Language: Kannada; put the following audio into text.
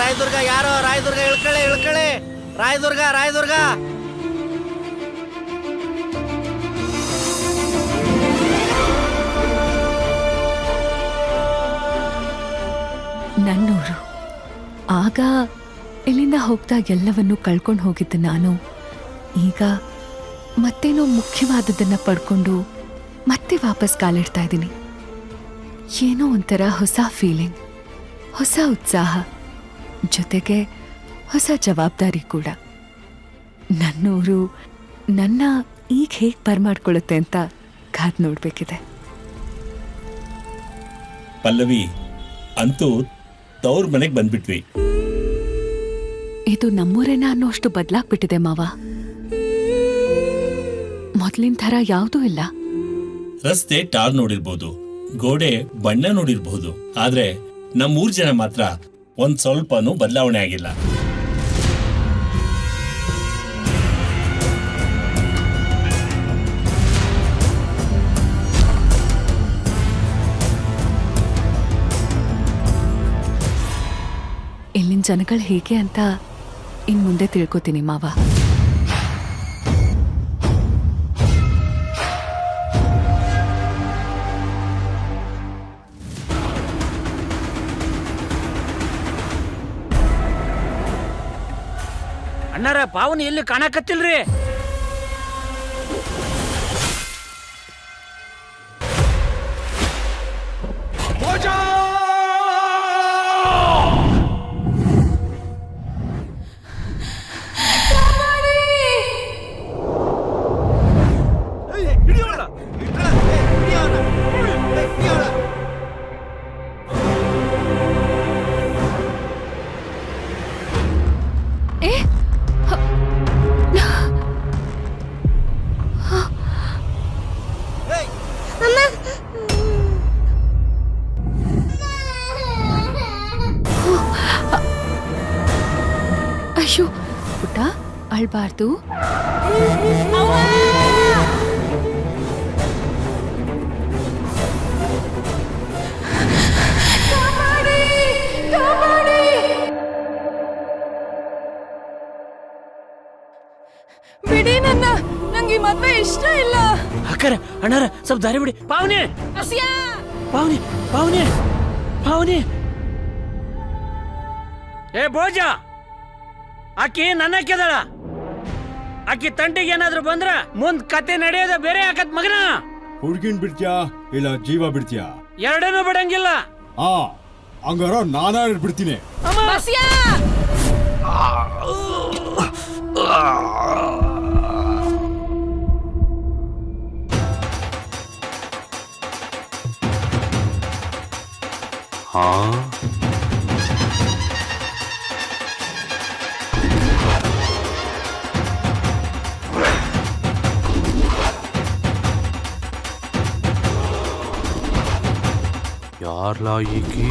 ರಾಯದುರ್ಗ ಯಾರೋ ರಾಯದುರ್ಗ ಇಳ್ಕಳೆ ರಾಯದುರ್ಗ ನನ್ನೂರು. ಆಗ ಇಲ್ಲಿಂದ ಹೋಗ್ತಾ ಎಲ್ಲವನ್ನೂ ಕಳ್ಕೊಂಡು ಹೋಗಿದ್ದೆ ನಾನು. ಈಗ ಮತ್ತೇನೋ ಮುಖ್ಯವಾದದನ್ನ ಪಡ್ಕೊಂಡು ಮತ್ತೆ ವಾಪಸ್ ಕಾಲಿಡ್ತಾ ಇದ್ದೀನಿ. ಏನೋ ಒಂಥರ ಹೊಸ ಫೀಲಿಂಗ್, ಹೊಸ ಉತ್ಸಾಹ, ಜೊತೆಗೆ ಹೊಸ ಜವಾಬ್ದಾರಿ ಕೂಡ. ನನ್ನೂರು ನನ್ನ ಈಗ ಹೇಗೆ ಬರ್ಮಾಡ್ಕೊಳ್ಳುತ್ತೆ ಅಂತ ಕಾದ್ ನೋಡ್ಬೇಕಿದೆ. ಪಲ್ಲವಿ, ಅಂತೂ ತವ್ರ ಮನೆಗೆ ಬಂದ್ಬಿಟ್ವಿ. ಇದು ನಮ್ಮೂರೇನ ಅನ್ನೋಷ್ಟು ಬದಲಾಗ್ಬಿಟ್ಟಿದೆ ಮಾವ. ಮೊದ್ಲಿನ ಥರ ಯಾವುದೂ ಇಲ್ಲ. ರಸ್ತೆ ಟಾರ್ ನೋಡಿರ್ಬೋದು, ಗೋಡೆ ಬಣ್ಣ ನೋಡಿರ್ಬಹುದು, ಆದ್ರೆ ನಮ್ಮೂರ್ ಜನ ಮಾತ್ರ ಒಂದ್ ಸ್ವಲ್ಪನೂ ಬದಲಾವಣೆ ಆಗಿಲ್ಲ. ಇಲ್ಲಿನ ಜನಗಳು ಹೇಗೆ ಅಂತ ಇನ್ ಮುಂದೆ ತಿಳ್ಕೊತೀನಿ ಮಾವ. ಅಣ್ಣಾರ ಪಾವನಿ ಎಲ್ಲಿ ಕಾಣಕತ್ತಿಲ್ರಿ? ಅಯ್ಯೋ ಪುಟ್ಟ, ಅಳ್ಬಾರ್ದು. ಬಿಡಿ ನನ್ನ, ನಂಗೆ ಈ ಮದ್ವೆ ಇಷ್ಟ ಇಲ್ಲ. ಅಕ್ಕರ ಅಣ್ಣಾರ ಸ್ವಲ್ಪ ದಾರಿ ಬಿಡಿ. ಪಾವನಿ ಪಾವನಿ ಪಾವನಿ ಪಾವನಿ ಏ ಬೋಜ, ಆಕಿ ನನ್ನ ಕೆದಳ. ಆಕಿ ತಂಟಿಗೆ ಏನಾದ್ರು ಬಂದ್ರ ಮುಂದ್ ಕತೆ ನಡೆಯೋದ ಬೇರೆ ಆಕತ್ ಮಗನ. ಹುಡ್ಗಿನ್ ಬಿಡ್ತೀಯಾ ಇಲ್ಲ ಜೀವ ಬಿಡ್ತೀಯಾ? ಎರಡನ್ನೂ ಬಿಡಂಗಿಲ್ಲ. ಹಂಗಾರ ನಾನ ಬಿಡ್ತೀನಿ. ಯಾರ್ಲಾ ಈಕಿ?